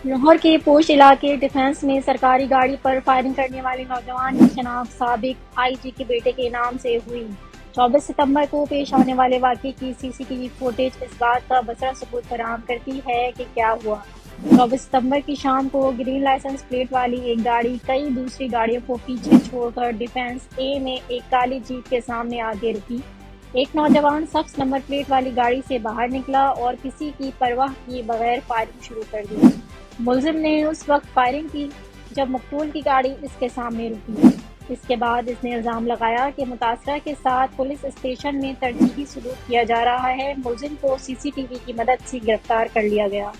लाहौर के पोश इलाके डिफेंस में सरकारी गाड़ी पर फायरिंग करने वाले नौजवान की शनाख्त साबिक आईजी के बेटे के नाम से हुई। 24 सितंबर को पेश आने वाले वाक़े की सीसीटीवी फुटेज इस बात का बसरा सबूत फराहम करती है कि क्या हुआ। 24 सितंबर की शाम को ग्रीन लाइसेंस प्लेट वाली एक गाड़ी कई दूसरी गाड़ियों को पीछे छोड़कर डिफेंस ए में एक काली जीप के सामने आगे रुकी। एक नौजवान शख्स नंबर प्लेट वाली गाड़ी से बाहर निकला और किसी की परवाह किए बगैर फायरिंग शुरू कर दी। मुलजिम ने उस वक्त फायरिंग की जब मकतूल की गाड़ी इसके सामने रुकी। इसके बाद इसने इल्ज़ाम लगाया कि मुतासरा के साथ पुलिस स्टेशन में तरजीही सलूक किया जा रहा है। मुलजिम को सीसीटीवी की मदद से गिरफ्तार कर लिया गया।